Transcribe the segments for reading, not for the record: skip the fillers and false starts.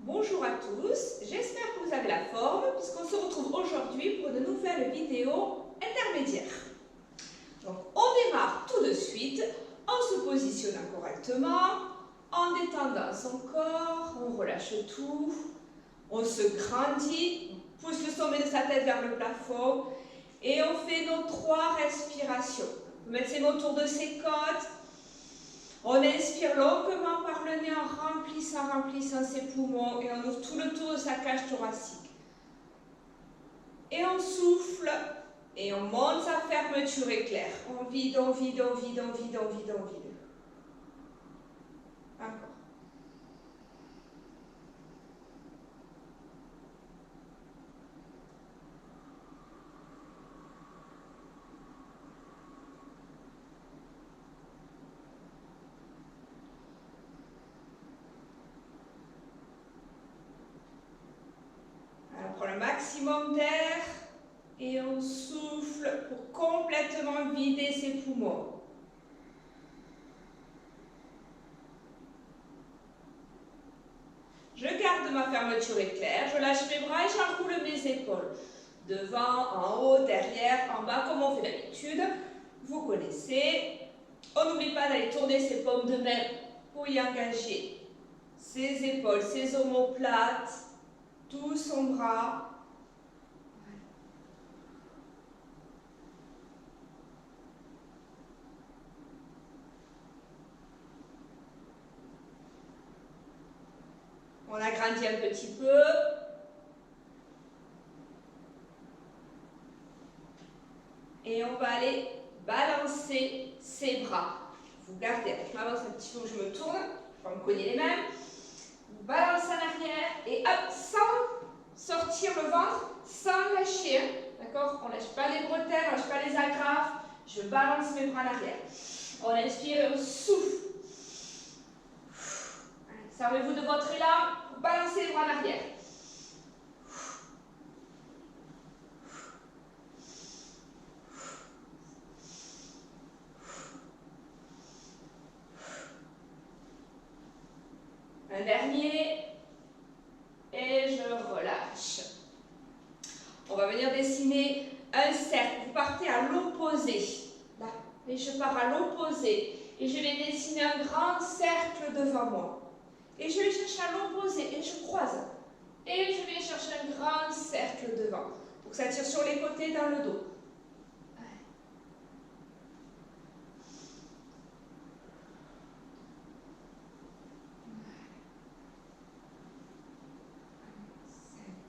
Bonjour à tous, j'espère que vous avez la forme puisqu'on se retrouve aujourd'hui pour de nouvelles vidéos intermédiaires. Donc on démarre tout de suite en se positionnant correctement, en détendant son corps, on relâche tout, on se grandit, on pousse le sommet de sa tête vers le plafond et on fait nos 3 respirations. On met ses mains autour de ses côtes. On inspire longuement par le nez en remplissant ses poumons et on ouvre tout le tour de sa cage thoracique. Et on souffle et on monte sa fermeture éclair. On vide, on vide, on vide, on vide, on vide, on vide. Encore. Alors, on prend le maximum d'air et on souffle pour complètement vider ses poumons. Je garde ma fermeture éclair, je lâche mes bras et j'enroule mes épaules. Devant, en haut, derrière, en bas, comme on fait d'habitude. Vous connaissez. On n'oublie pas d'aller tourner ses paumes de main pour y engager ses épaules, ses omoplates, tout son bras. On agrandit un petit peu. Et on va aller balancer ses bras. Vous gardez, je m'avance un petit peu, je me tourne, je vais me cogner les mains. Vous balancez en arrière et hop, sans sortir le ventre, sans lâcher. Hein, d'accord? On ne lâche pas les bretelles, on ne lâche pas les agrafes. Je balance mes bras en arrière. On inspire et on souffle. Servez-vous de votre élan pour balancer les bras en arrière. Un dernier. Et je relâche. On va venir dessiner un cercle. Vous partez à l'opposé. Là. Et je pars à l'opposé. Et je vais dessiner un grand cercle devant moi. Et je vais chercher à l'opposé. Et je croise. Et je vais chercher un grand cercle devant. Donc ça tire sur les côtés dans le dos.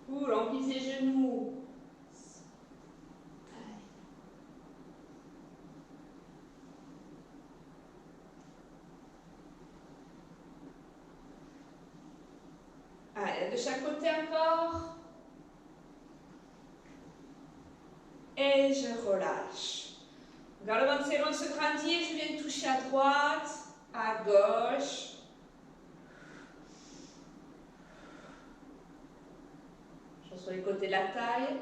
Cool, on plie les genoux. Allez, de chaque côté encore. Et je relâche. Garde le ventre se grandit, je viens toucher à droite, à gauche. Je sur les côtés de la taille.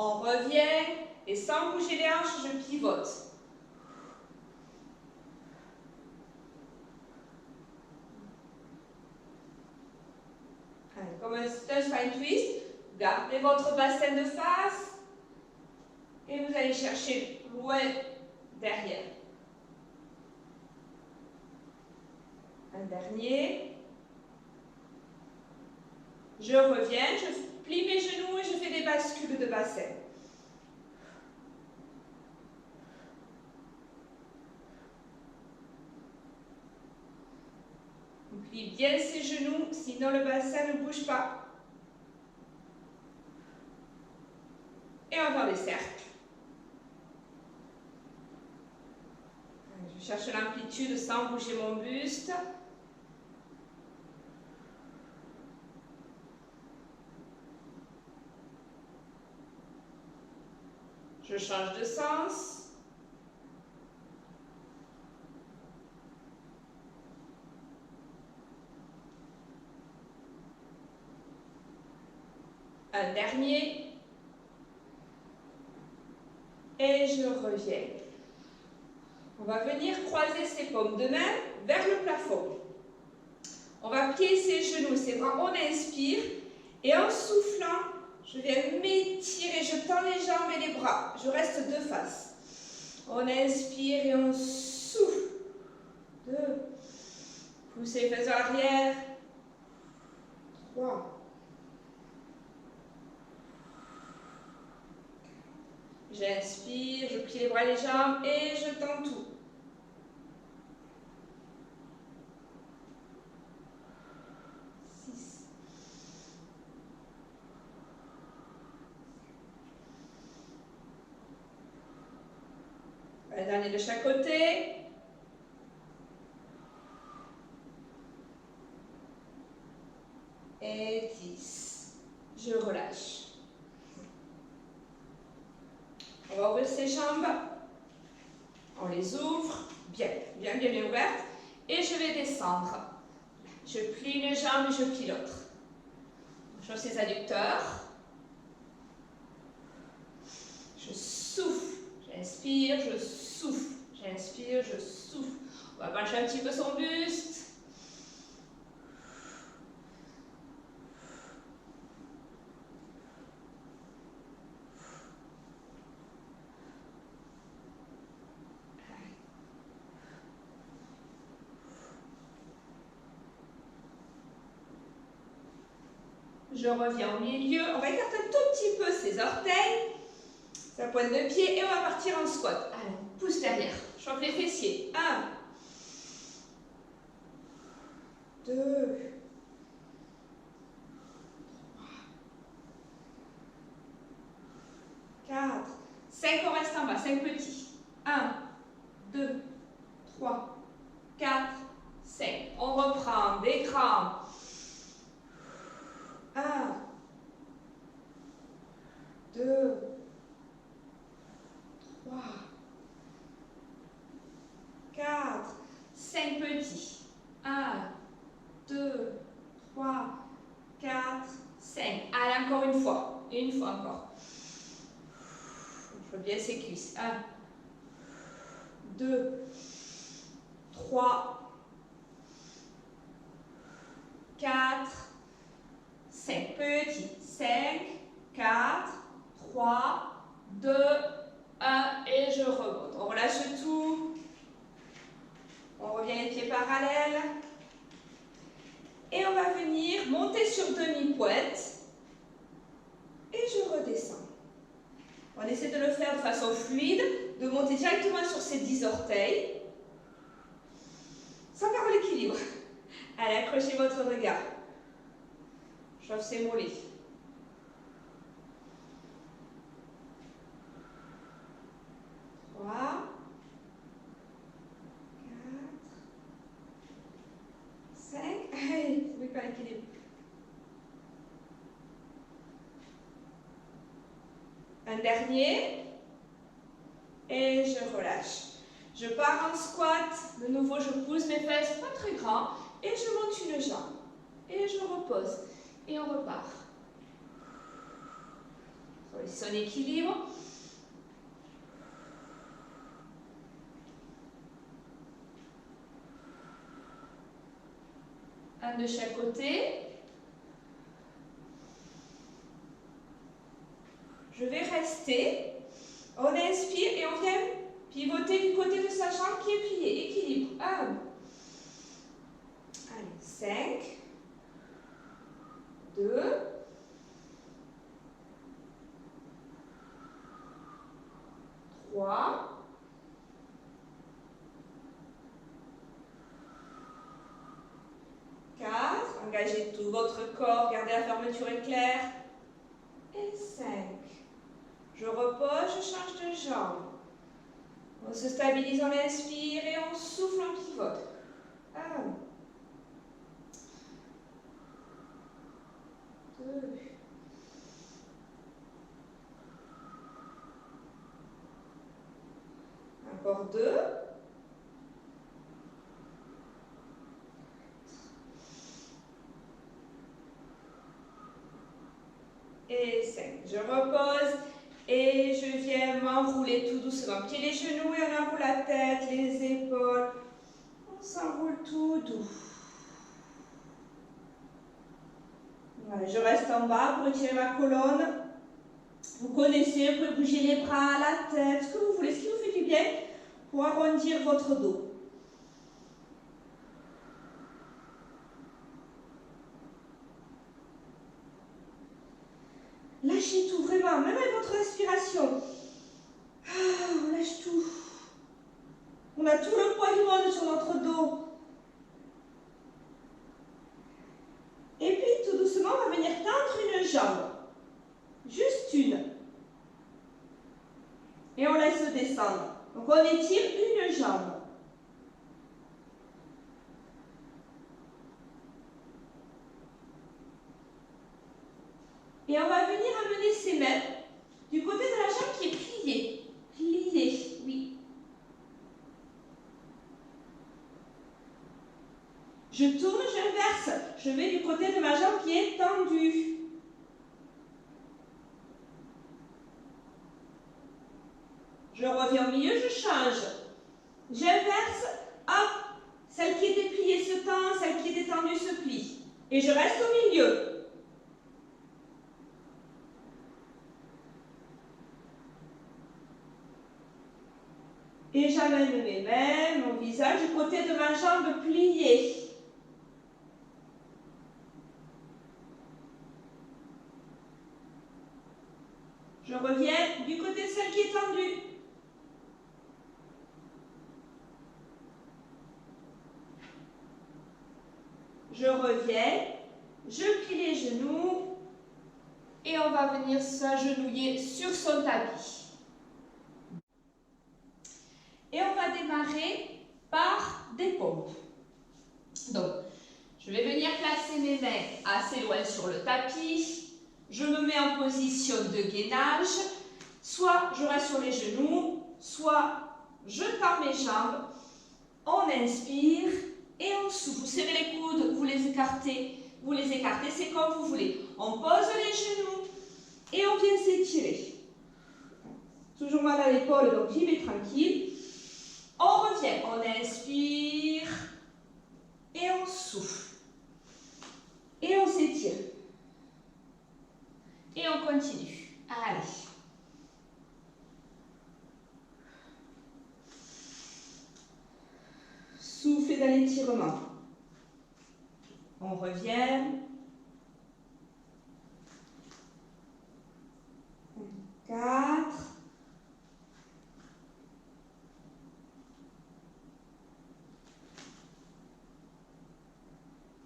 On revient et sans bouger les hanches, je pivote. Allez, comme un spine twist, gardez votre bassin de face et vous allez chercher loin derrière. Un dernier. Je reviens, je plie mes genoux et je fais des bascules de bassin. On plie bien ses genoux, sinon le bassin ne bouge pas. Et on va faire des cercles. Je cherche l'amplitude sans bouger mon buste. Je change de sens. Un dernier. Et je reviens. On va venir croiser ses paumes de main vers le plafond. On va plier ses genoux, ses bras. On inspire. Et en soufflant, je viens m'étirer. Je tends les jambes et les bras. Je reste de face. On inspire et on souffle. 2. Poussez les fesses vers l'arrière. 3. J'inspire, je plie les bras et les jambes et je tends tout. 6. Un dernier de chaque côté. Et 10. Je relâche. On va ouvrir ses jambes. On les ouvre. Bien, bien, bien, bien ouvertes. Et je vais descendre. Je plie une jambe et je plie l'autre. Je change ses adducteurs. Je souffle. J'inspire, je souffle. J'inspire, je souffle. On va pencher un petit peu son buste. Je reviens au milieu. On va écarter un tout petit peu ses orteils, sa pointe de pied et on va partir en squat. Allez, on pousse derrière. Chauffe les fessiers. 1, 2, 4, 5. On reste en bas. 5 petits. 1, 2, 3, 4, 5. On reprend des crampes. 1, 2, 3, 4, 5 petits. 1, 2, 3, 4, 5. Allez, encore une fois. Une fois encore. Je veux bien ses cuisses. 1, 2, 3, 4, 5 petits. 5, 4, 3, 2, 1 et je remonte. On relâche tout. On revient les pieds parallèles. Et on va venir monter sur demi-pointe. Et je redescends. On essaie de le faire de façon fluide, de monter directement sur ses 10 orteils, sans perdre l'équilibre. Allez, accrochez votre regard. Chauffe ses mollets. 3, 4, 5. Allez, vous pas l'équilibre. Un dernier. Et je relâche. Je pars en squat. De nouveau, je pousse mes fesses, pas très grand. Et je monte une jambe. Et je repose. Et on repart. Son équilibre. Un de chaque côté. Je vais rester. On inspire et on vient pivoter du côté de sa jambe qui est pliée. Équilibre. 1. Allez, 5. 2. 3. 4. Engagez tout votre corps. Gardez la fermeture éclair. Et 5. Je repose, je change de jambe. On se stabilise, on inspire et on souffle, on pivote. 1. 2. 2. 5. et 5. Je repose et je viens m'enrouler tout doucement. Pieds les genoux et on enroule la tête, les épaules. On s'enroule tout doux. Voilà, je reste en bas pour étirer ma colonne. Vous connaissez, vous pouvez bouger les bras, la tête, ce que vous voulez, ce qui vous fait du bien pour arrondir votre dos. Lâchez tout, vraiment, même avec votre respiration. On lâche tout. On a tout le poids du monde sur notre dos. Et puis, tout doucement, on va venir tendre une jambe. Juste une. Et on laisse descendre. Donc, on étire une jambe. Et on va venir amener ses mains du côté de la jambe qui est pliée. Pliée, oui. Je tourne, j'inverse. Je vais du côté de ma jambe qui est tendue. Je reviens au milieu, je change. J'inverse, hop. Celle qui était pliée se tend, celle qui était tendue se plie. Et je reste au milieu. Et j'amène mes mains, mon visage du côté de ma jambe pliée. Je reviens du côté de celle qui est tendue. Je reviens, je plie les genoux et on va venir s'agenouiller sur son tapis. Et on va démarrer par des pompes. Donc, je vais venir placer mes mains assez loin sur le tapis. Je me mets en position de gainage. Soit je reste sur les genoux, soit je tends mes jambes. On inspire et on souffle. Vous serrez les coudes, vous les écartez, c'est comme vous voulez. On pose les genoux et on vient s'étirer. Toujours mal à l'épaule, donc j'y vais tranquille. On revient, on inspire et on souffle. Et on s'étire. Et on continue. Allez. Soufflez dans l'étirement. On revient. 4.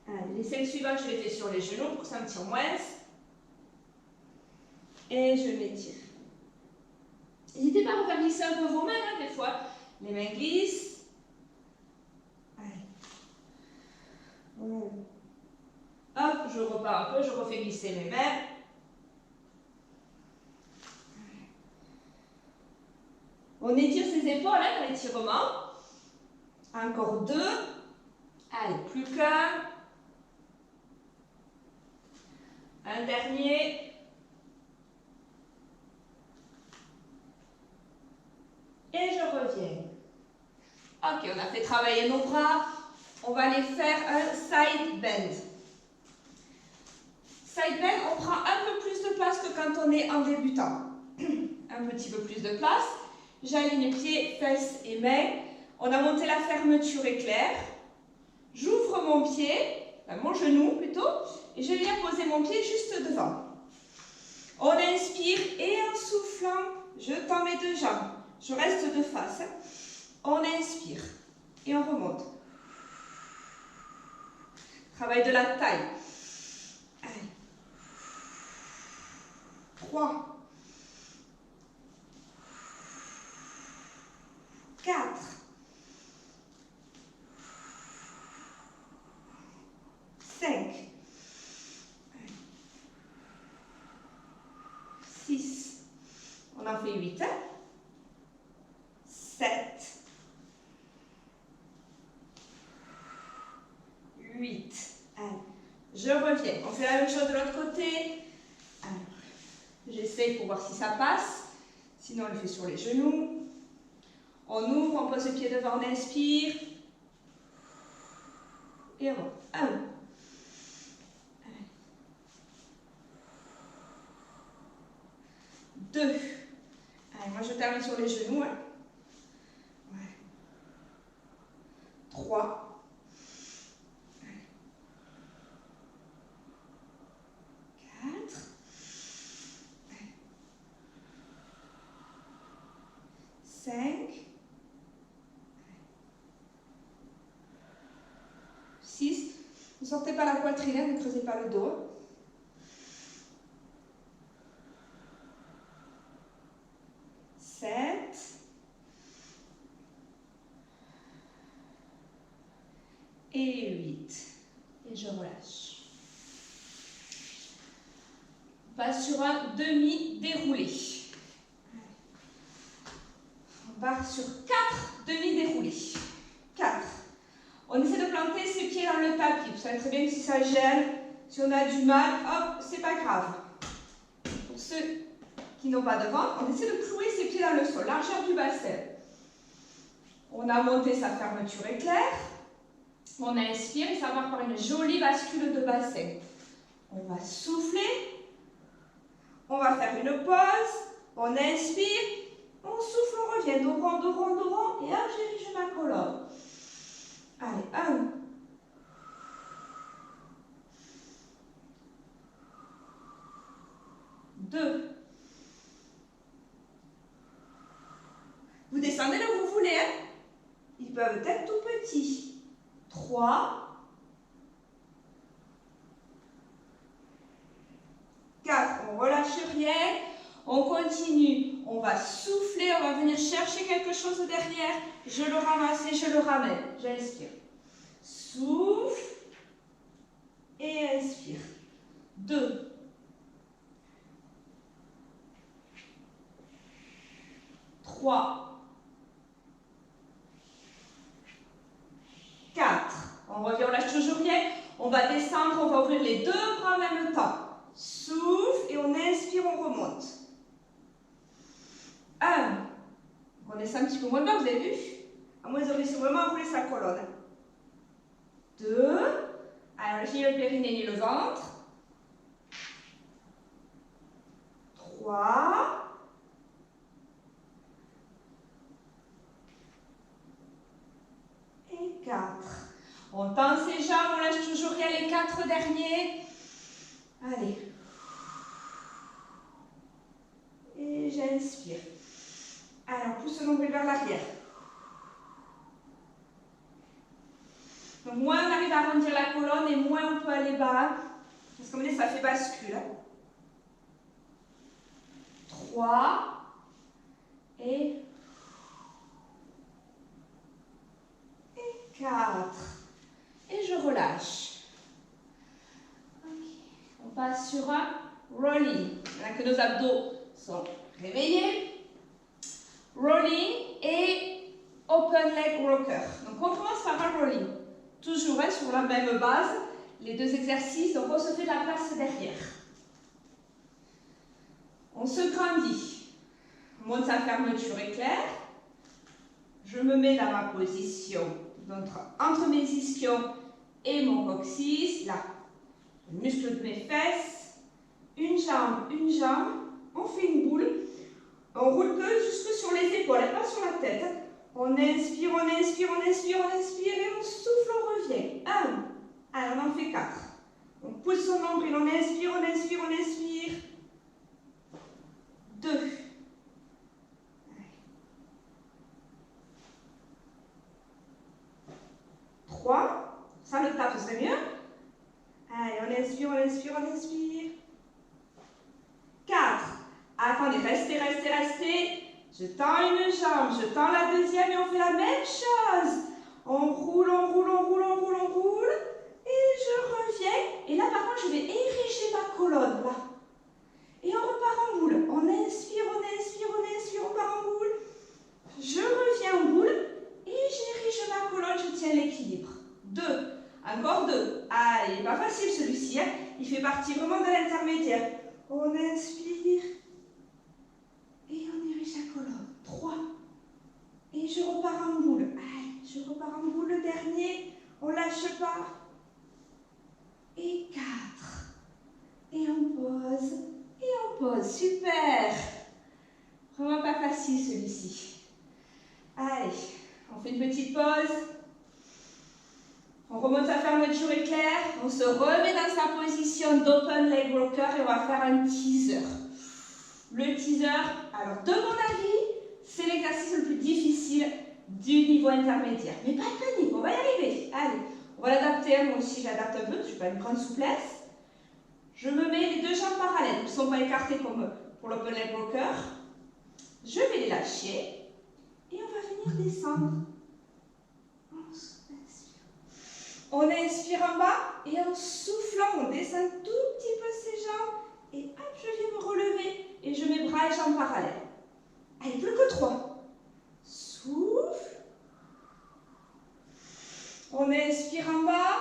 Allez, les 5 suivants, je les fais sur les genoux pour que ça me tire moins. Et je m'étire. N'hésitez pas à refaire glisser un peu vos mains, hein, des fois. Les mains glissent. Allez. Hop, je repars un peu, je refais glisser mes mains. On étire ses épaules hein, dans l'étirement. Encore 2. Allez, plus qu'un. Un dernier. Et je reviens. Ok, on a fait travailler nos bras. On va aller faire un side bend. Side bend, on prend un peu plus de place que quand on est en débutant. Un petit peu plus de place. J'aligne pieds, fesses et mains. On a monté la fermeture éclair. J'ouvre mon pied, mon genou plutôt, et je viens poser mon pied juste devant. On inspire et en soufflant, je tends mes 2 jambes. Je reste de face. On inspire et on remonte. Travail de la taille. Allez. 3. 4. 5. 6. On en fait 8. 7. 8. Allez. Je reviens. On fait la même chose de l'autre côté. Alors, J'essaie pour voir si ça passe. Sinon, on le fait sur les genoux. On ouvre, on pose le pied devant, on inspire. Et on monte. 1. 2. Allez, moi je termine sur les genoux. 3. 4. 5. 6. Ne sortez pas la poitrine, ne creusez pas le dos. 7. Et 8. Et je relâche. On passe sur un demi-déroulé. On part sur 4 demi-déroulés. 4. On essaie de planter ses pieds dans le tapis. Vous savez très bien que si ça gêne, si on a du mal, hop, c'est pas grave. Pour ceux qui n'ont pas de ventre, on essaie de clouer ses pieds dans le sol, largeur du bassin. On a monté sa fermeture éclair. On inspire et ça part par une jolie bascule de bassin. On va souffler. On va faire une pause. On inspire. On souffle, on revient. Dos rond, dos rond, dos rond. Et hop, j'érige ma colonne. Allez, 1. 2. Vous descendez là où vous voulez. Hein? Ils peuvent être tout petits. 3. 4. On relâche rien. On continue. On va souffler. On va venir chercher quelque chose derrière. Je le ramasse et je le ramène. J'inspire. Souffle. Et inspire. 2. 3. 4. On revient, on lâche toujours rien. On va descendre, on va ouvrir les 2 bras en même temps. Souffle et on inspire, on remonte. 1. On descend un petit peu moins bas, vous avez vu? À moins de réussir vraiment à rouler sa colonne. 2. Alors, ni le périnée ni le ventre. 3. Et 4. On tend ses jambes, on lâche toujours rien, les 4 derniers. Allez. Et j'inspire. Alors, pousse le nombril vers l'arrière. Donc, moins on arrive à arrondir la colonne et moins on peut aller bas. Parce que comme dit, ça fait bascule. 3. Et 4. Et je relâche. Okay. On passe sur un rolling. Maintenant que nos abdos sont réveillés. Rolling et open leg rocker. Donc on commence par un rolling. Toujours sur la même base. Les 2 exercices. Donc on se fait de la place derrière. On se grandit. On monte sa fermeture éclair. Je me mets dans ma position. Donc, entre mes ischions et mon coccyx, là, le muscle de mes fesses, une jambe, on fait une boule, on roule que jusque sur les épaules, pas sur la tête. On inspire, on inspire, on inspire, on inspire et on souffle, on revient. 1. Alors, on en fait 4. On pousse son nombril, on inspire, on inspire, on inspire. 2. 3, ça le tape, ce serait mieux. Allez, on inspire, on inspire, on inspire. 4. Attendez, restez, restez, restez. Je tends une jambe, je tends la deuxième et on fait la même chose. On roule, on roule, on roule, on roule, on roule. Et je reviens. Et là, par contre, je vais ériger ma colonne, là. Et on repart en boule. On inspire, on inspire, on inspire, on part en boule. Je reviens en boule. Et j'érige ma colonne, je tiens l'équilibre. 2. Encore 2. Ah, il n'est pas facile celui-ci. Hein. Il fait partie vraiment de l'intermédiaire. On inspire lâche pas. Et 4. Et on pose. Et on pose. Super. Vraiment pas facile celui-ci. Allez, on fait une petite pause. On remonte sa fermeture éclair. On se remet dans sa position d'open leg rocker et on va faire un teaser. Le teaser, alors de mon avis, c'est l'exercice le plus difficile du niveau intermédiaire. Mais pas de panique, on va y arriver. Allez, on va l'adapter. Moi aussi, je l'adapte un peu parce que je n'ai pas une grande souplesse. Je me mets les deux jambes parallèles. Elles ne sont pas écartées comme pour l'open leg rocker. Je vais les lâcher et on va venir descendre. On inspire en bas et en soufflant, on descend tout petit peu ses jambes et hop, je viens me relever et je mets bras et jambes parallèles. Allez, plus que 3. Souffle. On inspire en bas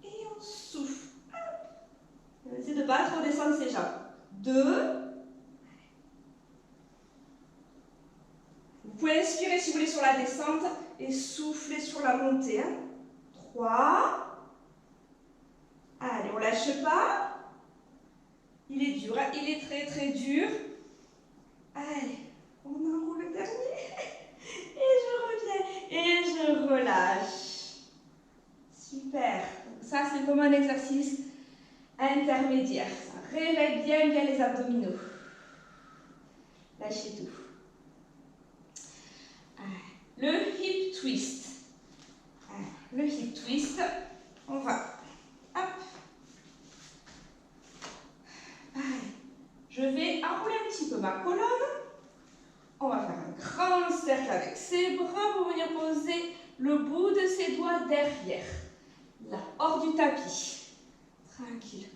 et on souffle. On essaie de ne pas trop descendre ses jambes. 2. Vous pouvez inspirer si vous voulez sur la descente et souffler sur la montée. 3. Allez, on lâche pas. Il est dur, hein? Il est très très dur. Allez, on enroule le dernier. Et je reviens. Et je relâche. Super. Donc ça, c'est comme un exercice intermédiaire. Ça réveille bien les abdominaux. Lâchez tout. Allez. Le hip twist. Allez. Le hip twist, on va. Hop. Allez. Je vais enrouler un petit peu ma colonne. On va faire un grand cercle avec ses bras pour venir poser le bout de ses doigts derrière. Là, hors du tapis. Tranquille.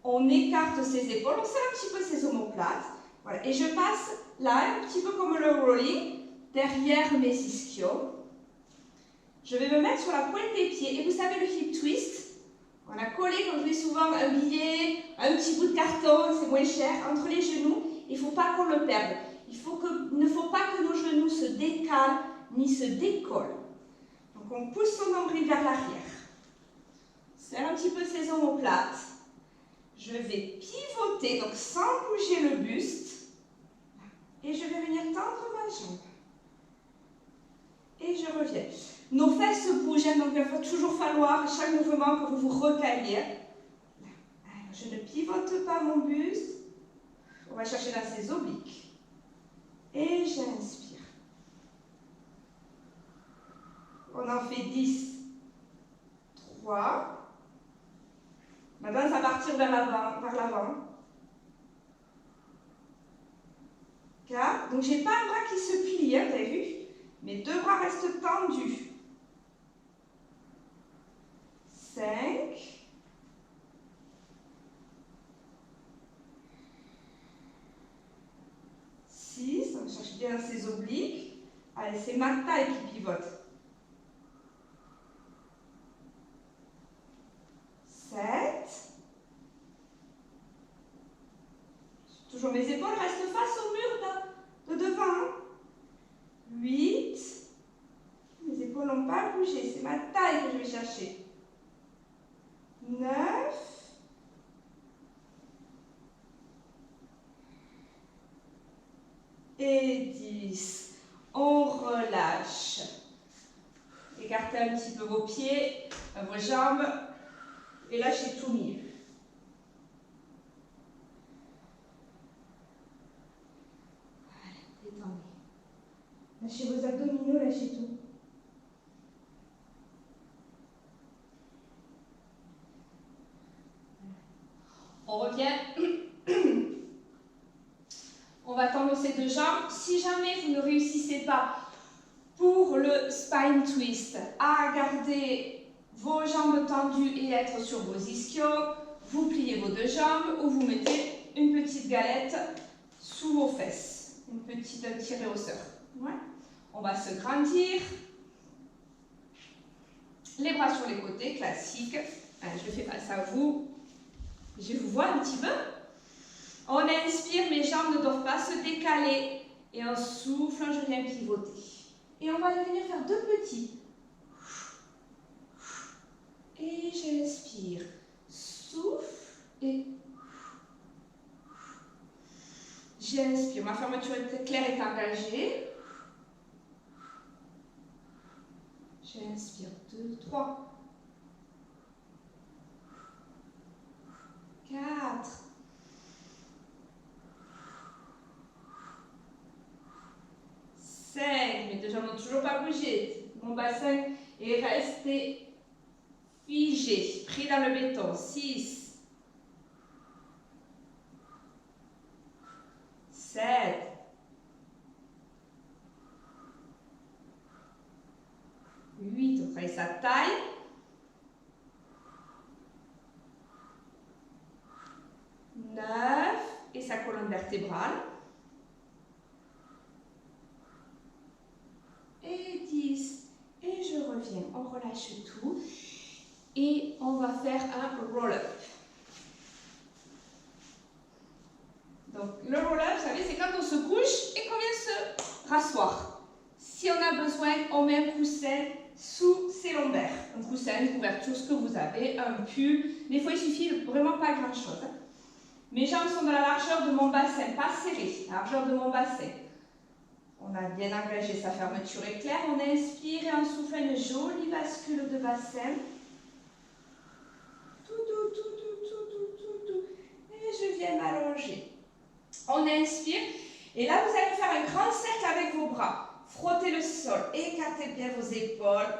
On écarte ses épaules, on serre un petit peu ses omoplates. Voilà. Et je passe là, un petit peu comme le rolling, derrière mes ischios. Je vais me mettre sur la pointe des pieds. Et vous savez, le hip twist, on a collé, comme je dis souvent, un billet, un petit bout de carton, c'est moins cher, entre les genoux. Il ne faut pas qu'on le perde. Il ne faut pas que nos genoux se décalent ni se décollent. Donc on pousse son nombril vers l'arrière. Serre un petit peu ses omoplates. Je vais pivoter, donc sans bouger le buste. Et je vais venir tendre ma jambe. Et je reviens. Nos fesses bougent, donc il va toujours falloir à chaque mouvement que vous vous recaliez. Alors, je ne pivote pas mon buste. On va chercher dans ses obliques. Et j'inspire. On en fait 10. 3. Maintenant, ça va partir vers l'avant. 4. Donc, je n'ai pas un bras qui se plie, hein, vous avez vu? Mes deux bras restent tendus. 5. 6. On cherche bien ses obliques. Allez, c'est ma taille qui pivote. 7. Toujours mes épaules restent face au mur de devant. 8. Mes épaules n'ont pas bougé. C'est ma taille que je vais chercher. 9. Et 10. On relâche. Écartez un petit peu vos pieds, vos jambes. Et lâchez tout mieux. Voilà, détendez. Lâchez vos abdominaux, lâchez tout. On revient. On va tendre ces deux jambes. Si jamais vous ne réussissez pas pour le spine twist à garder vos jambes tendues et être sur vos ischios, vous pliez vos deux jambes ou vous mettez une petite galette sous vos fesses. Un petit réhausseur. Ouais. On va se grandir. Les bras sur les côtés, classique. Allez, je fais face à vous. Je vous vois un petit peu. On inspire, mes jambes ne doivent pas se décaler. Et en soufflant, je viens pivoter. Et on va venir faire deux petits. Et j'inspire. Souffle et j'inspire. Ma fermeture claire est engagée. J'inspire. 2, 3, 4, 5. Mes deux jambes n'ont toujours pas bougé. Mon bassin est resté figé, pris dans le béton. 6, 7, 8, on travaille sa taille. 9 et sa colonne vertébrale. Et 10. Et je reviens, on relâche tout. Et on va faire un roll-up. Donc le roll-up, vous savez, c'est quand on se couche et qu'on vient se rasseoir. Si on a besoin, on met un coussin sous ses lombaires. Un coussin, une couverture, ce que vous avez, un pull. Des fois, il suffit vraiment pas grand-chose. Mes jambes sont dans la largeur de mon bassin, pas serrées, la largeur de mon bassin. On a bien engagé sa fermeture éclair. On inspire et on souffle une jolie bascule de bassin. Tout doux, tout doux, tout doux, tout doux. Et je viens m'allonger. On inspire. Et là, vous allez faire un grand cercle avec vos bras. Frottez le sol. Écartez bien vos épaules.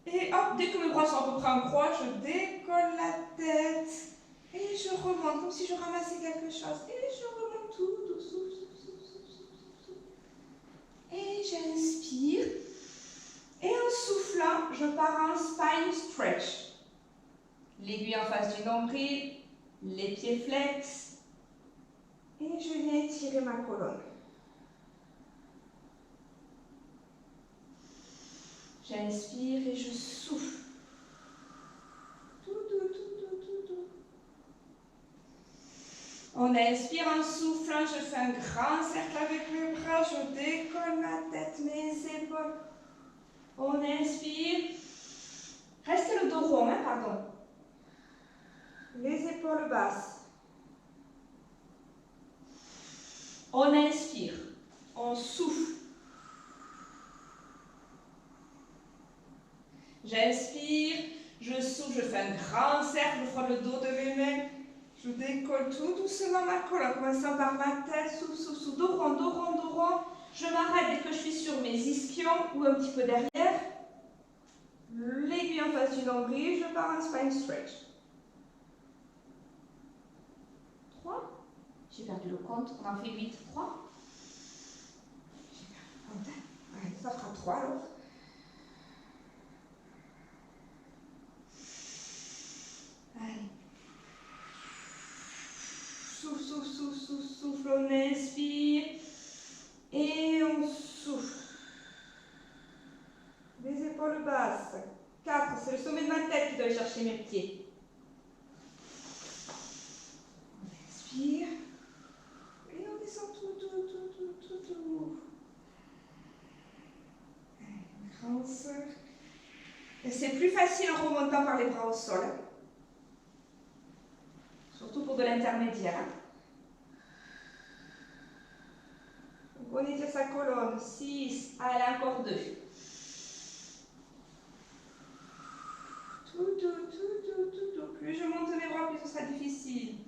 Et hop, dès que mes bras sont à peu près en croix, je décolle la tête. Et je remonte, comme si je ramassais quelque chose. Et je remonte tout doux, souffle, souffle, souffle, souffle, souffle. Et j'inspire. Et en soufflant, je pars en spine stretch. L'aiguille en face du nombril, les pieds flex. Et je viens étirer ma colonne. J'inspire et je souffle. Tout doux, tout doux, tout doux. On inspire en soufflant, je fais un grand cercle avec mes bras, je décolle ma tête, mes épaules. On inspire. Restez le dos rond, hein, pardon. Les épaules basses. On inspire. On souffle. J'inspire. Je souffle, je fais un grand cercle, je frotte le dos de mes mains. Je décolle tout doucement ma colonne, commençant par ma tête, souffle, souffle, souffle, dos rond, dos rond, dos rond. Je m'arrête dès que je suis sur mes ischions ou un petit peu derrière. L'aiguille en face du nombril, je pars en spine stretch. 3. J'ai perdu le compte, on en fait 8. 3. J'ai perdu le compte. Allez, ça fera 3 alors. Allez. Souffle, souffle, souffle, souffle, souffle, on inspire. Et on souffle. Les épaules basses. 4, c'est le sommet de ma tête qui doit aller chercher mes pieds. On inspire. Et on descend tout, tout, tout, tout, tout, tout. Allez, grand cercle. Et c'est plus facile en remontant par les bras au sol. Surtout pour de l'intermédiaire. Donc on étire sa colonne. 6. Allez, encore 2. Tout, tout, tout, tout, tout, tout. Plus je monte mes bras, plus ce sera difficile.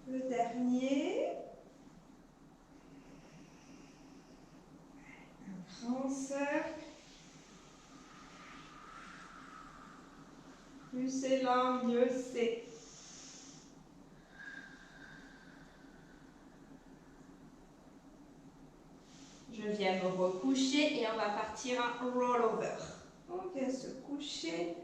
Le dernier. Un grand cercle. Plus c'est lent, mieux c'est. Je viens me recoucher et on va partir en rollover. On vient se coucher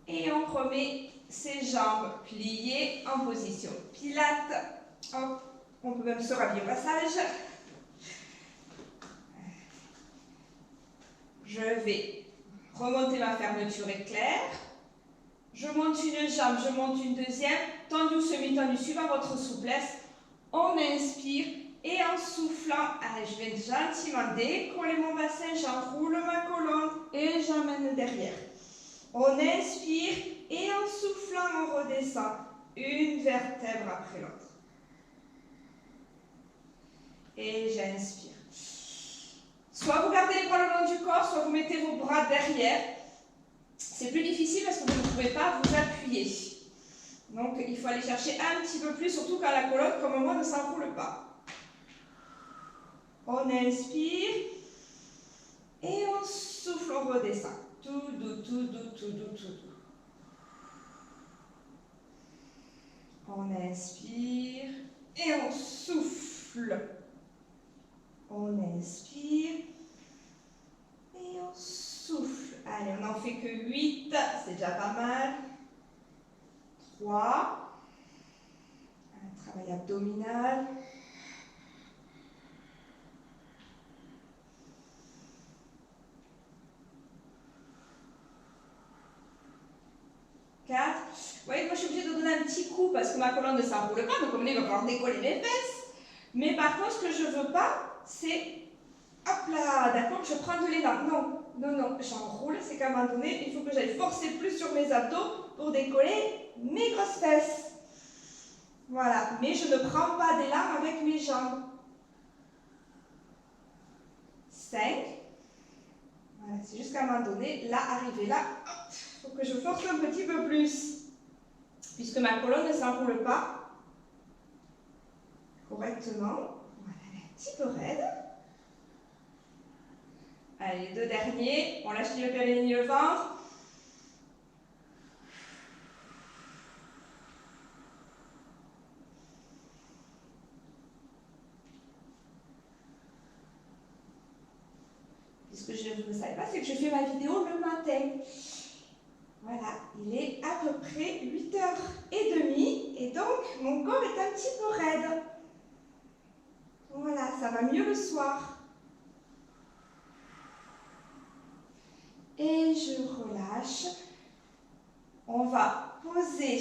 et on remet ses jambes pliées en position pilates. Hop. On peut même se rhabiller au passage. Je vais remonter ma fermeture éclair. Je monte une jambe, je monte une deuxième. Tendu ou semi-tendu, suivant votre souplesse. On inspire et en soufflant, allez, je vais gentiment décoller mon bassin, j'enroule ma colonne et j'emmène derrière. On inspire et en soufflant, on redescend une vertèbre après l'autre. Et j'inspire. Soit vous gardez les bras le long du corps, soit vous mettez vos bras derrière. C'est plus difficile parce que vous ne pouvez pas vous appuyer. Donc il faut aller chercher un petit peu plus, surtout quand la colonne, comme moi, ne s'enroule pas. On inspire et on souffle, on redescend. Tout doux, tout doux, tout doux, tout doux. On inspire et on souffle. On inspire et on souffle. Allez, on n'en fait que 8, c'est déjà pas mal. 3. Un travail abdominal. 4. Vous voyez, moi je suis obligée de donner un petit coup parce que ma colonne ne s'enroule pas, donc il va falloir décoller les fesses. Mais par contre, ce que je ne veux pas, c'est, hop là, d'accord, je prends de l'élan. Non, non, non, j'enroule, c'est qu'à un moment donné, il faut que j'aille forcer plus sur mes abdos pour décoller mes grosses fesses. Voilà, mais je ne prends pas d'élan avec mes jambes. 5. Voilà, c'est juste qu'à un moment donné, là, arrivé là, il faut que je force un petit peu plus. Puisque ma colonne ne s'enroule pas correctement. Voilà, elle est un petit peu raide. Allez, les 2 derniers. On lâche le périnée, le ventre. Ce que je ne savais pas, c'est que je fais ma vidéo le matin. Voilà, il est à peu près 8h30 et donc mon corps est un petit peu raide. Voilà, ça va mieux le soir. Et je relâche. On va poser.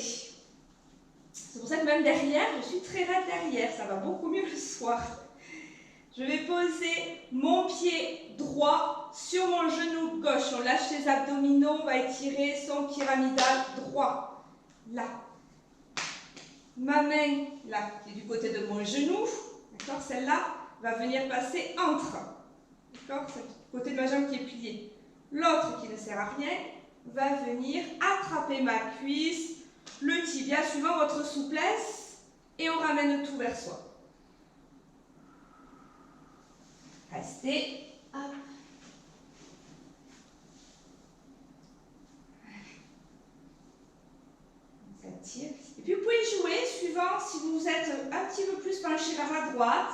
C'est pour ça que même derrière, je suis très raide derrière. Ça va beaucoup mieux le soir. Je vais poser mon pied droit sur mon genou gauche. On lâche les abdominaux, on va étirer son pyramidal droit. Là. Ma main, là, qui est du côté de mon genou, d'accord, celle-là va venir passer entre. D'accord, c'est du côté de ma jambe qui est pliée. L'autre, qui ne sert à rien, va venir attraper ma cuisse, le tibia, suivant votre souplesse, et on ramène tout vers soi. Restez. Hop. On s'attire. Et puis vous pouvez jouer suivant si vous êtes un petit peu plus penché vers la droite,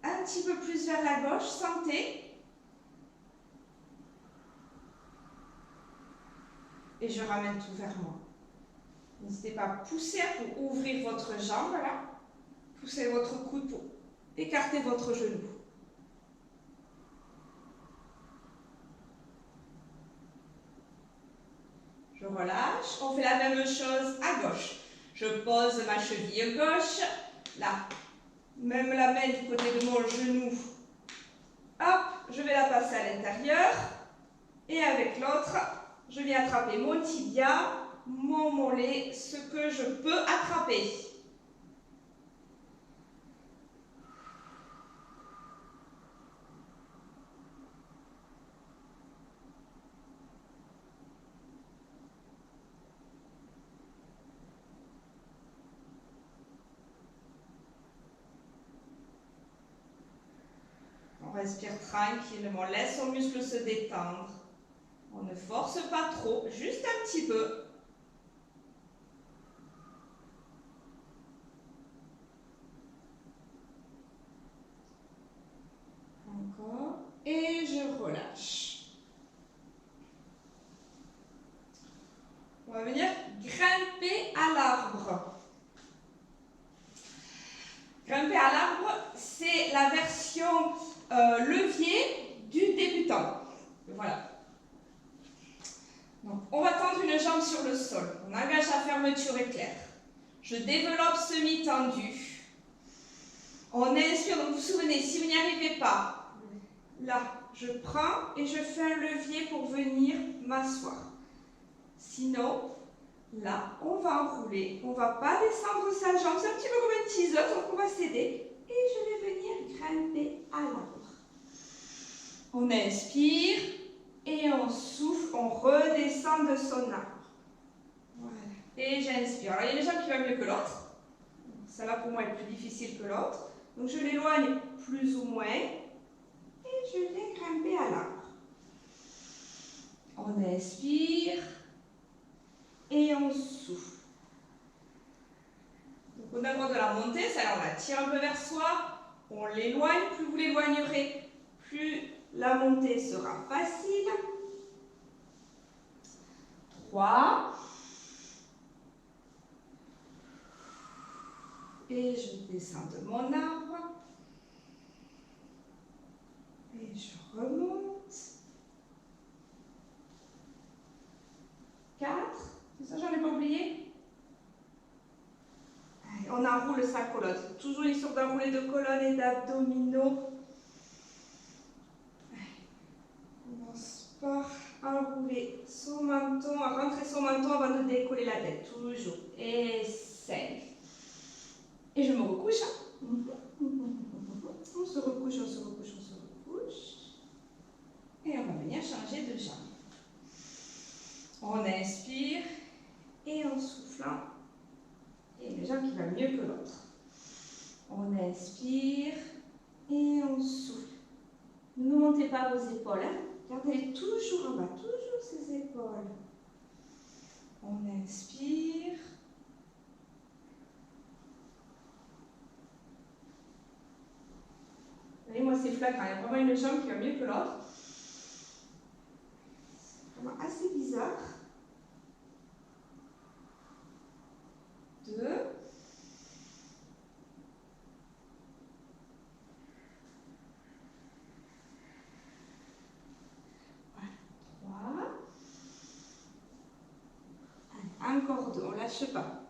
un petit peu plus vers la gauche. Sentez. Et je ramène tout vers moi. N'hésitez pas à pousser pour ouvrir votre jambe. Là. Poussez votre coude pour écarter votre genou. Je relâche. On fait la même chose à gauche. Je pose ma cheville gauche. Là. Même la main du côté de mon genou. Hop, je vais la passer à l'intérieur. Et avec l'autre, je viens attraper mon tibia, mon mollet, ce que je peux attraper. On respire tranquillement, laisse son muscle se détendre. On ne force pas trop, juste un petit peu. Encore. Et je relâche. On va venir grimper à l'arbre. Grimper à l'arbre, c'est la version levier du débutant. Voilà. Donc, on va tendre une jambe sur le sol. On engage la fermeture éclair. Je développe semi-tendu. On inspire, donc vous vous souvenez, si vous n'y arrivez pas, là, je prends et je fais un levier pour venir m'asseoir. Sinon, là, on va enrouler. On ne va pas descendre sa jambe. C'est un petit peu comme une tiseuse, donc on va céder. Et je vais venir grimper à l'arbre. On inspire et on souffle, on redescend de son arbre. Voilà. Et j'inspire. Alors, il y a des gens qui vont mieux que l'autre. Celle-là, pour moi, est plus difficile que l'autre. Donc, je l'éloigne plus ou moins. Et je vais grimper à l'arbre. On inspire. Et on souffle. Donc, on a le droit de la monter. Ça, on la tire un peu vers soi. On l'éloigne. Plus vous l'éloignerez, plus la montée sera facile. 3. Et je descends de mon arbre. Et je remonte. 4. Ça, j'en ai pas oublié. Allez, on enroule sa colonne. Toujours histoire d'enrouler de colonne et d'abdominaux. On commence par enrouler son menton, à rentrer son menton avant de décoller la tête. Toujours. Et 5. Et je me recouche. On se recouche, on se recouche, on se recouche. Et on va venir changer de jambe. On inspire et en soufflant, il y a une jambe qui va mieux que l'autre. On inspire et on souffle. Ne montez pas vos épaules. Hein. Gardez-les toujours en bas, toujours ces épaules. On inspire. Vous voyez, moi c'est flagrant. Il y a vraiment une jambe qui va mieux que l'autre. C'est vraiment assez bizarre. 2. Voilà. 3. Allez, encore 2, on ne lâche pas.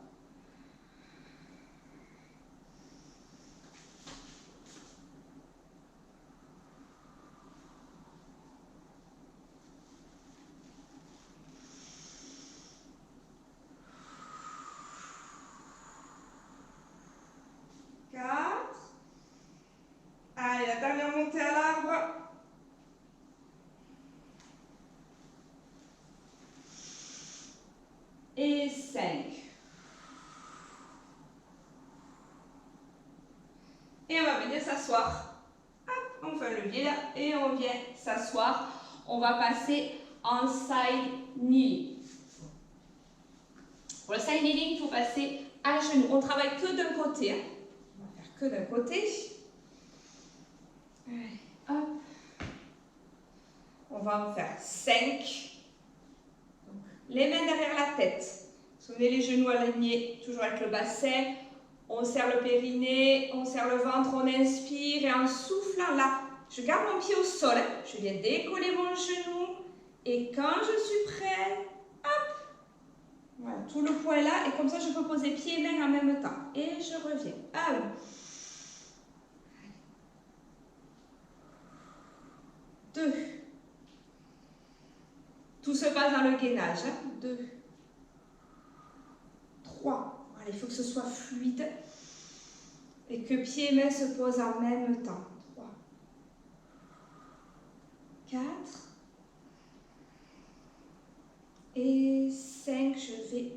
4. Allez, la dernière montée à l'arbre. Et 5. Et on va venir s'asseoir. On fait un levier là et on vient s'asseoir. On va passer en side kneeling. Pour le side kneeling, il faut passer à genoux. On travaille que d'un côté. Hein. On va faire que d'un côté. Allez, hop. On va en faire 5. Donc, les mains derrière la tête. Souvenez les genoux alignés, toujours avec le bassin. On serre le périnée, on serre le ventre, on inspire et en soufflant là, je garde mon pied au sol. Je viens décoller mon genou et quand je suis prête, hop, voilà, tout le poids est là et comme ça je peux poser pieds et mains en même temps. Et je reviens. 1. 2. Tout se passe dans le gainage. 2. 3. Voilà, il faut que ce soit fluide et que pieds et mains se posent en même temps. 3. 4. Et 5. Je vais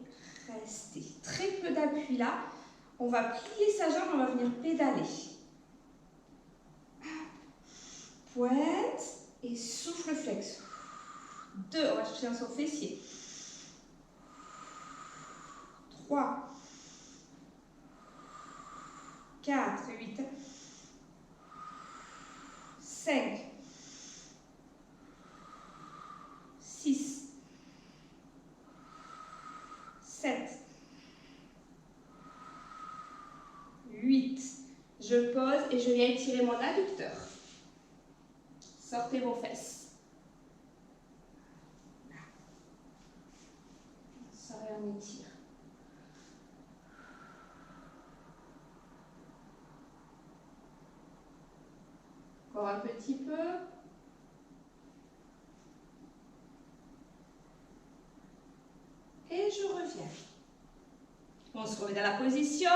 rester. Très peu d'appui là. On va plier sa jambe, on va venir pédaler. Pointe et souffle flex. 2. On va chercher dans son fessier. 3. 4, 8, 5, 6, 7, 8. Je pose et je viens étirer mon adducteur. Sortez vos fesses. on étire. Encore un petit peu. Et je reviens. On se remet dans la position,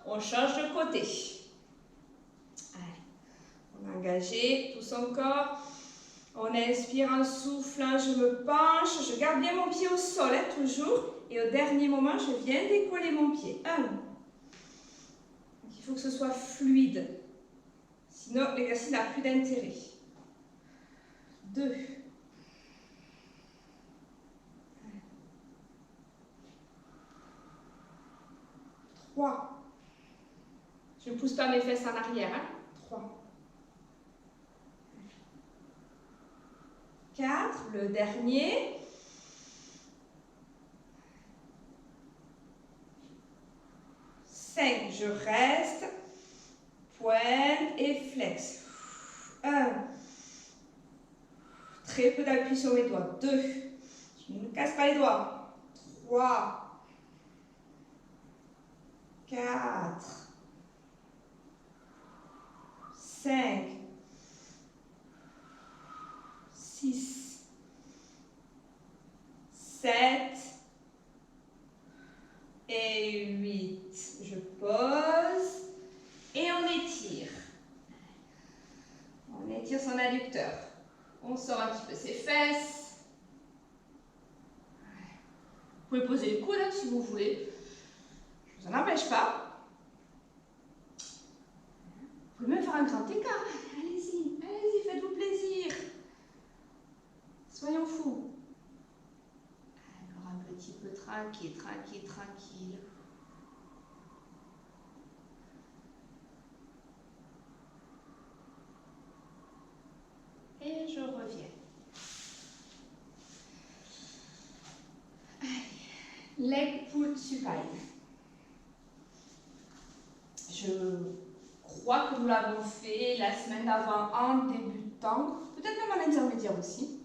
on change de côté. Allez. On a engagé tout son corps. On inspire en soufflant, je me penche, je garde bien mon pied au sol, hein, toujours. Et au dernier moment, je viens décoller mon pied. 1. Donc, il faut que ce soit fluide. Sinon, l'exercice n'a plus d'intérêt. 2. 3. Je ne pousse pas mes fesses en arrière. Hein. 3. 4. Le dernier. 5. Je reste. Pointe et flex. 1. Très peu d'appui sur mes doigts. 2. Je ne me casse pas les doigts. 3. 4, 5, 6, 7 et 8. Je pose et on étire. On étire son adducteur. On sort un petit peu ses fesses. Vous pouvez poser les coudes hein, si vous voulez. Ça n'empêche pas. Vous pouvez même faire un grand écart. Allez-y, allez-y, faites-vous plaisir. Soyons fous. Alors un petit peu tranquille, tranquille, tranquille. Et je reviens. Leg pull supine. Je crois que nous l'avons fait la semaine d'avant en débutant, peut-être même en intermédiaire aussi.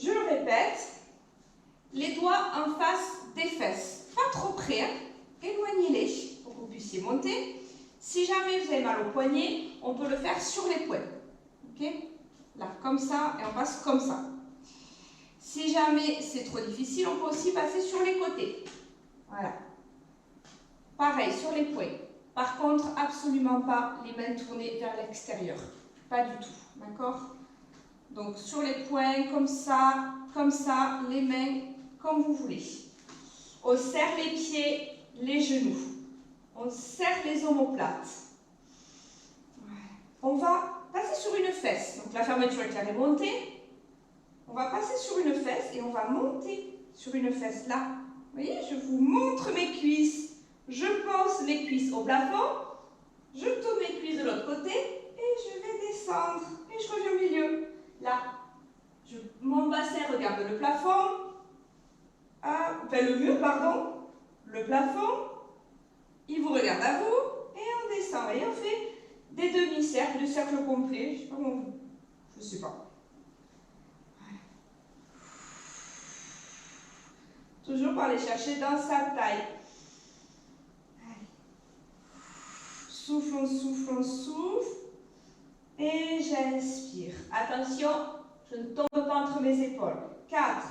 Je le répète, les doigts en face des fesses, pas trop près, hein. Éloignez-les pour que vous puissiez monter. Si jamais vous avez mal au poignet, on peut le faire sur les poings. Ok? Là, comme ça, et on passe comme ça. Si jamais c'est trop difficile, on peut aussi passer sur les côtés. Voilà. Pareil, sur les poings. Par contre, absolument pas les mains tournées vers l'extérieur. Pas du tout. D'accord? Donc, sur les poings, comme ça, les mains, comme vous voulez. On serre les pieds, les genoux. On serre les omoplates. On va passer sur une fesse. Donc, la fermeture éclair est montée. On va passer sur une fesse et on va monter sur une fesse là. Vous voyez, je vous montre mes cuisses. Je pose mes cuisses au plafond. Je tourne mes cuisses de l'autre côté et je vais descendre. Et je reviens au milieu. Là, mon bassin regarde le plafond. Enfin, le mur, pardon. Le plafond. Il vous regarde à vous. Et on descend. Et on fait des demi-cercles, des cercles complets. Je sais pas comment. Je sais pas. Toujours par aller chercher dans sa taille. Allez. Souffle, on souffle, on souffle. Et j'inspire. Attention, je ne tombe pas entre mes épaules. 4.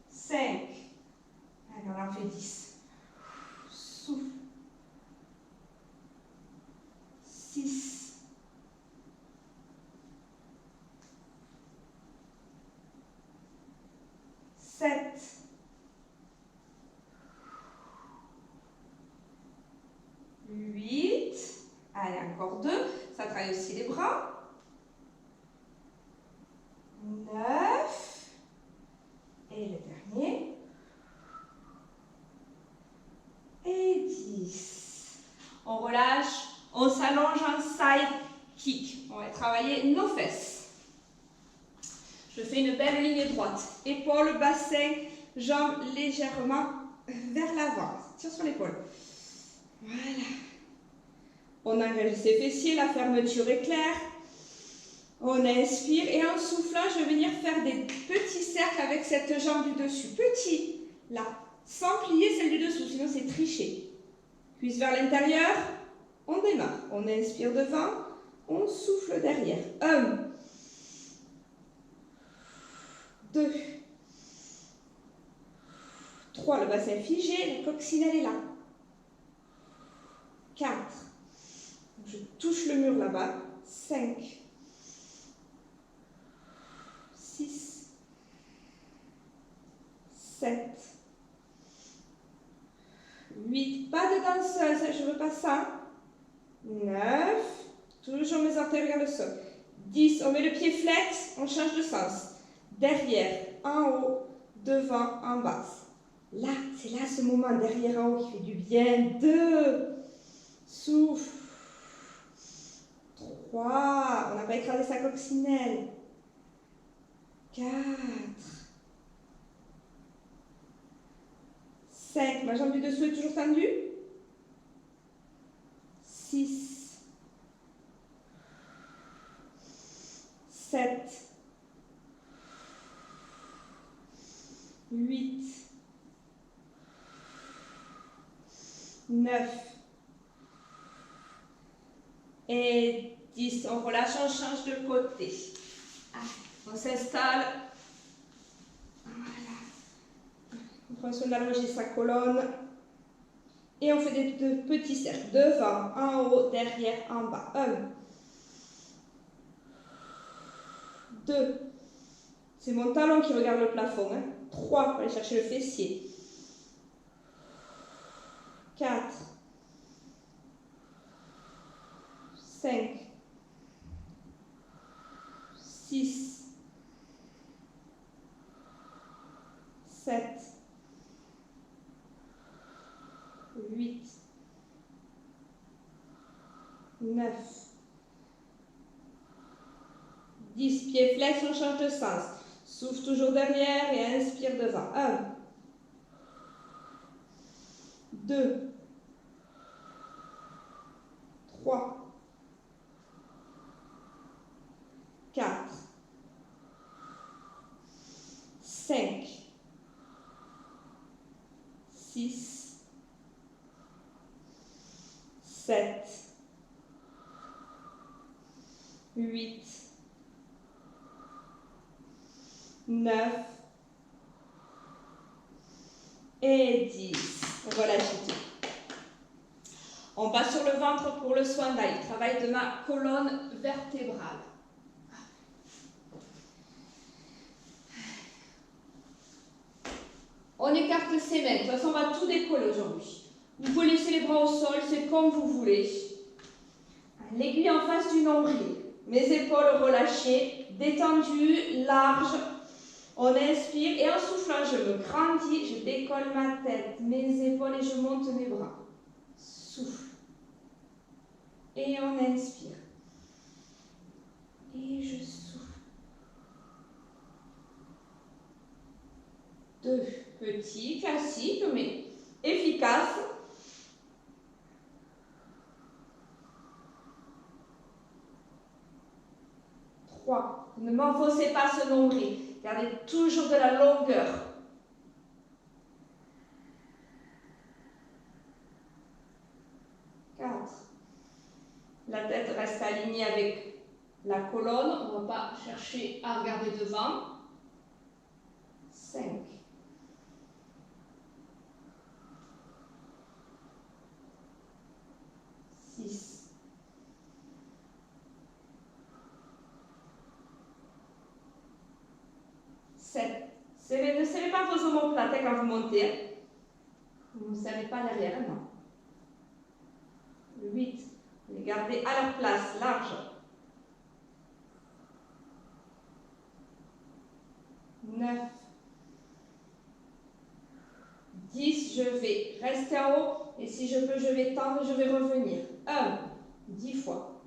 5. Allez, on en fait 10. Souffle. 6. 7. 8. Allez, encore 2. Ça travaille aussi les bras. 9. Et le dernier. Et 10. On relâche. On s'allonge en side kick. On va travailler nos fesses. Je fais une belle ligne droite. Épaules, bassin, jambes légèrement vers l'avant. Tire sur l'épaule. Voilà. On engage ses fessiers, la fermeture est claire. On inspire et en soufflant, je vais venir faire des petits cercles avec cette jambe du dessus. Petit, là, sans plier celle du dessous, sinon c'est tricher. Cuisse vers l'intérieur, on démarre. On inspire devant, on souffle derrière. 1, 2, 3, le bassin figé, la coccinelle est là. 4, je touche le mur là-bas. 5, 6, 7, 8, pas de danseuse, je ne veux pas ça. 9, toujours mes orteils vers le sol. 10, on met le pied flex, on change de sens. Derrière, en haut, devant, en bas. Là, c'est là ce moment, derrière, en haut, qui fait du bien. 2, souffle. 3, on n'a pas écrasé sa coccinelle. 4, 5, ma jambe du dessous est toujours tendue. 6, 7, 8, 9 et 10. On relâche, on change de côté. On s'installe. Voilà. On prend soin d'allonger sa colonne. Et on fait des petits cercles. Devant, en haut, derrière, en bas. 1, 2. C'est mon talon qui regarde le plafond. 3, pour aller chercher le fessier. 4, 5, 6, 7, 8, 9, 10. Pieds flex, on change de sens. Souffle toujours derrière et inspire devant. 1, 2, 3, 4, 5, 6, 7, 8, 9 et 10. On relâche tout. On passe sur le ventre pour le soin d'ail. Travail de ma colonne vertébrale. On écarte ses mains. De toute façon, on va tout décoller aujourd'hui. Vous pouvez laisser les bras au sol, c'est comme vous voulez. L'aiguille en face du nombril. Mes épaules relâchées, détendues, larges. On inspire et en soufflant, je me grandis, je décolle ma tête, mes épaules et je monte mes bras. Souffle. Et on inspire. Et je souffle. 2 petits, classiques, mais efficaces. 3. Ne m'enfoncez pas ce nombril. Gardez toujours de la longueur. 4. La tête reste alignée avec la colonne. On ne va pas chercher à regarder devant. 5. 6. 7. Ne serrez pas vos omoplates quand vous montez. Vous ne serrez pas derrière, non. 8. Les gardez à leur place, large. 9. 10. Je vais rester en haut. Et si je peux, je vais tendre, je vais revenir. 1. 10 fois.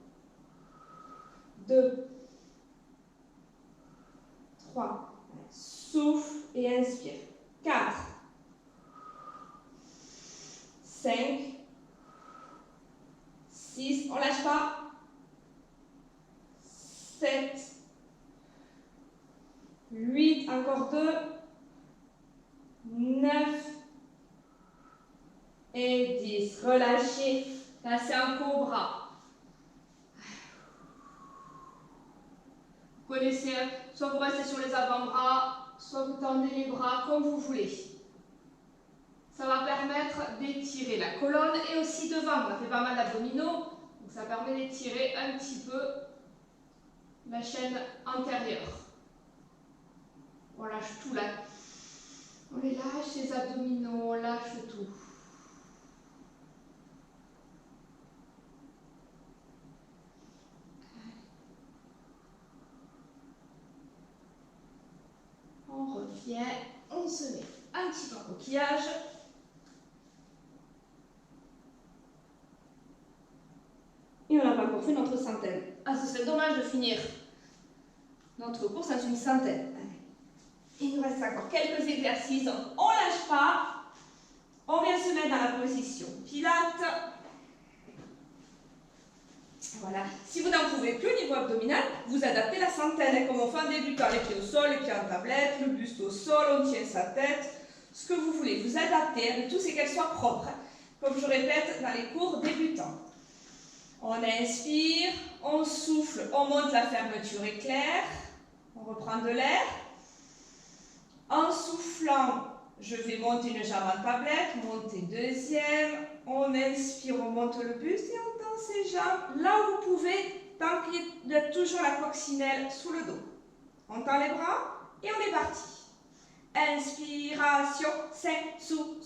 2. 3. Souffle et inspire. 4. 5. 6. On lâche pas. 7, 8, encore 2, 9 et 10. Relâchez, là c'est un cobra. Vous connaissez, soit vous restez sur les avant-bras, soit vous tendez les bras comme vous voulez. Ça va permettre d'étirer la colonne et aussi devant. On a fait pas mal d'abdominaux, donc ça permet d'étirer un petit peu la chaîne antérieure. On lâche tout là. On les lâche, les abdominaux, on lâche tout. On revient, on se met un petit peu en coquillage. Et on n'a pas encore fait notre centaine. Ah, ce serait dommage de finir notre course à une centaine. Il nous reste encore quelques exercices. Donc, on ne lâche pas. On vient se mettre dans la position Pilates. Voilà. Si vous n'en pouvez plus au niveau abdominal, vous adaptez la centaine. Comme on fait en débutant, les pieds au sol, les pieds en tablette, le buste au sol, on tient sa tête. Ce que vous voulez. Vous adaptez. Le tout, c'est qu'elle soit propre. Comme je répète dans les cours débutants. On inspire, on souffle, on monte la fermeture éclair. On reprend de l'air. En soufflant, je vais monter une jambe en tablette, monter deuxième. On inspire, on monte le buste et on tend ses jambes là où vous pouvez, tant qu'il y a toujours la coccinelle sous le dos. On tend les bras et on est parti. Inspiration, 5, sous,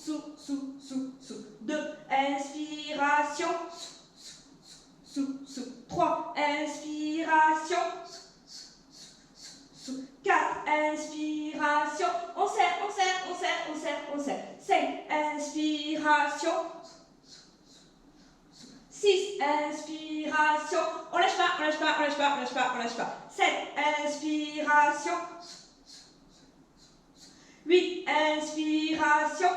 2. Inspiration, sous, 3. Inspiration, 4, inspiration, on serre, on serre, on serre, on serre, on serre. 5, inspiration, 6, inspiration, on lâche pas, on lâche pas, on lâche pas, on lâche pas, on lâche pas. 7, inspiration, 8, inspiration,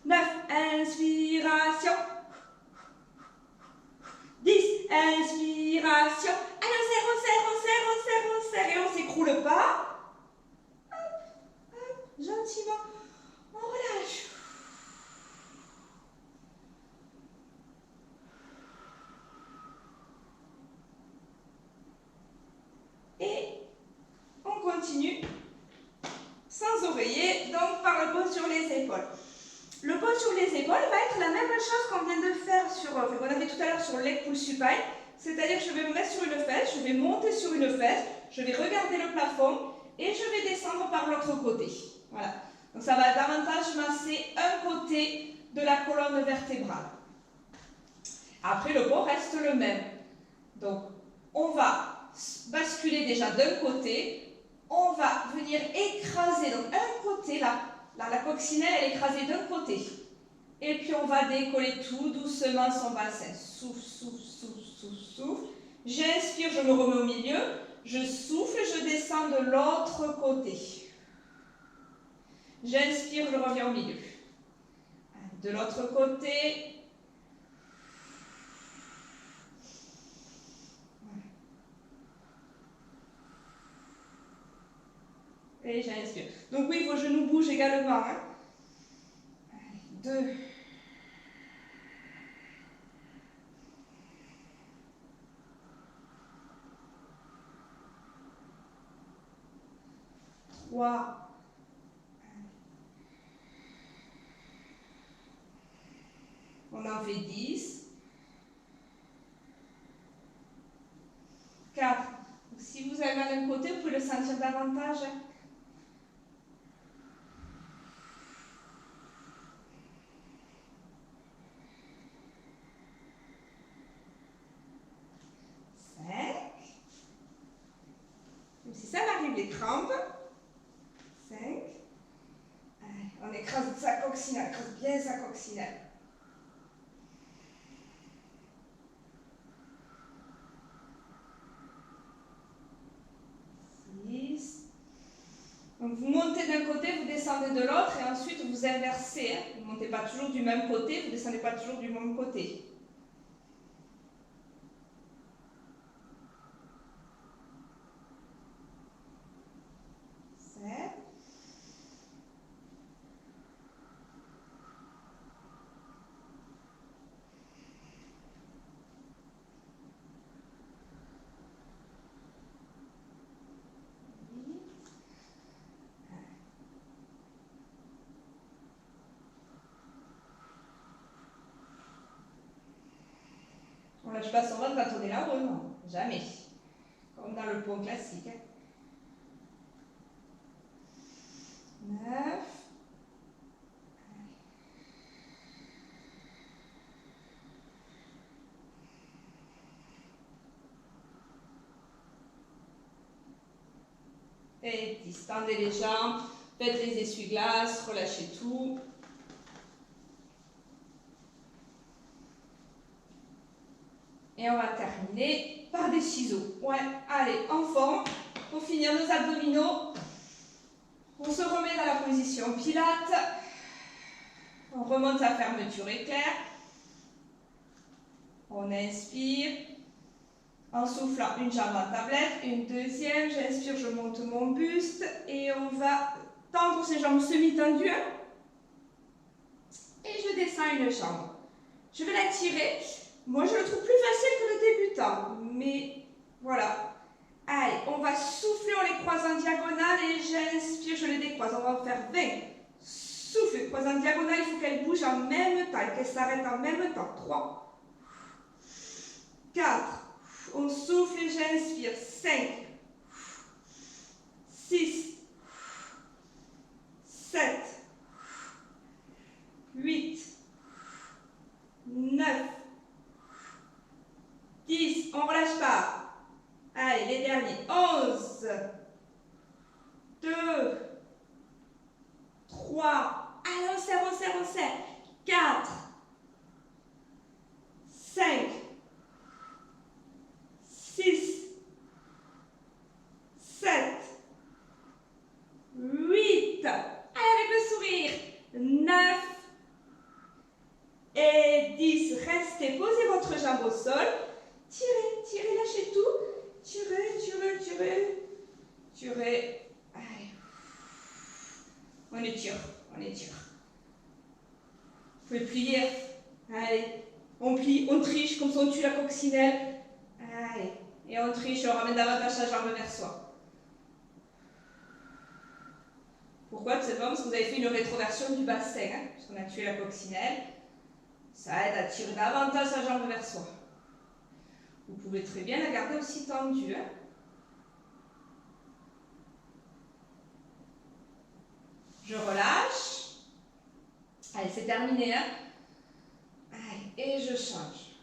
9, inspiration, 10, inspiration. Allez, on serre, on serre, on serre, on serre, on serre. Et on ne s'écroule pas. Hop, hop, gentiment. On relâche. Et on continue sans oreiller, donc par le pose sur les épaules. Le pose sur les épaules va être la même chose qu'on vient de faire sur, qu'on a fait tout à l'heure sur leg pull supine. C'est-à-dire que je vais me mettre sur une fesse, je vais monter sur une fesse, je vais regarder le plafond et je vais descendre par l'autre côté. Voilà. Donc ça va davantage masser un côté de la colonne vertébrale. Après, le poids reste le même. Donc, on va basculer déjà d'un côté, on va venir écraser. Donc, un côté là. Là, la coccinelle, elle est écrasée d'un côté. Et puis, on va décoller tout doucement son bassin. Souffle, souffle, souffle, souffle, souffle. J'inspire, je me remets au milieu. Je souffle, je descends de l'autre côté. J'inspire, je reviens au milieu. De l'autre côté. Et j'inspire. Donc oui, vos genoux bougent également. 2. 3. On en fait 10. 4. Si vous avez mal d'un côté, vous pouvez le sentir davantage. 5. Si ça m'arrive les crampes. 5. On écrase sa coccinelle, écrase bien sa coccinelle. 6. Donc vous montez d'un côté, vous descendez de l'autre et ensuite vous inversez. Vous ne montez pas toujours du même côté, vous ne descendez pas toujours du même côté. lâche pas son ventre quand on est là-haut, non, jamais. Comme dans le pont classique. 9. Et distendez les jambes, faites les essuie-glaces, relâchez tout. Et on va terminer par des ciseaux. Ouais, allez, en forme. Pour finir nos abdominaux, on se remet dans la position pilates. On remonte sa fermeture éclair. On inspire. En soufflant, une jambe en tablette, une deuxième. J'inspire, je monte mon buste. Et on va tendre ses jambes semi-tendues. Et je descends une jambe. Je vais la tirer. Moi, je le trouve plus facile que le débutant. Mais voilà. Allez, on va souffler, on les croise en diagonale. Et j'inspire, je les décroise. On va en faire 20. Souffle, croise en diagonale. Il faut qu'elles bougent en même temps. Qu'elles s'arrêtent en même temps. 3. 4. On souffle et j'inspire. 5. 6. 7. 8. 9. 10. On ne relâche pas. Allez, les derniers. 11. 2. 3. Allez, on serre, on serre, on serre. 4. 5. 6. 7. 8. Allez, avec le sourire. 9. Et 10. Restez, posez votre jambe au sol. Tirez, tirez, lâchez tout. Tirez, tirez, tirez. Tirez. Allez. On étire, on étire. Vous pouvez plier. Allez. On plie, on triche, comme ça on tue la coccinelle. Allez. Et on triche, on ramène davantage sa jambe vers soi. Pourquoi? Tout simplement parce que vous avez fait une rétroversion du bassin, hein, puisqu'on a tué la coccinelle. Ça aide à tirer davantage sa jambe vers soi. Vous pouvez très bien la garder aussi tendue. Hein. Je relâche. Allez, c'est terminé. Hein. Allez, et je change.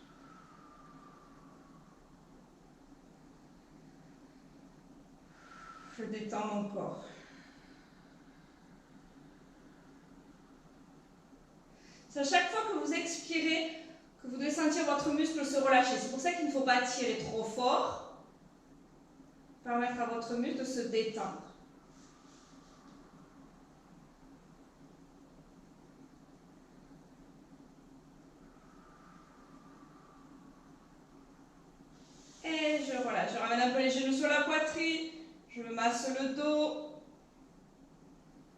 Je détends mon corps. C'est à chaque fois que vous expirez que vous devez sentir votre muscle se relâcher. C'est pour ça qu'il ne faut pas tirer trop fort. Permettre à votre muscle de se détendre. Et je relâche. Je ramène un peu les genoux sur la poitrine. Je me masse le dos.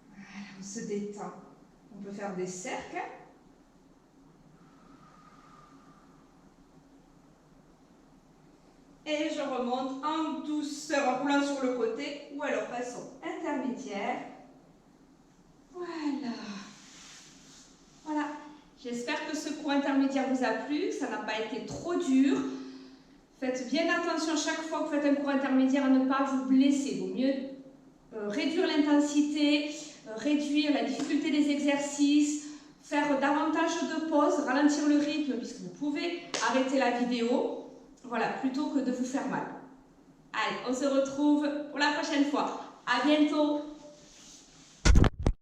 Voilà, on se détend. On peut faire des cercles. Et je remonte en douceur, en roulant sur le côté ou alors façon intermédiaire. Voilà. Voilà. J'espère que ce cours intermédiaire vous a plu, que ça n'a pas été trop dur. Faites bien attention chaque fois que vous faites un cours intermédiaire à ne pas vous blesser. Il vaut mieux réduire l'intensité, réduire la difficulté des exercices, faire davantage de pauses, ralentir le rythme puisque vous pouvez arrêter la vidéo. Voilà, plutôt que de vous faire mal. Allez, on se retrouve pour la prochaine fois. À bientôt!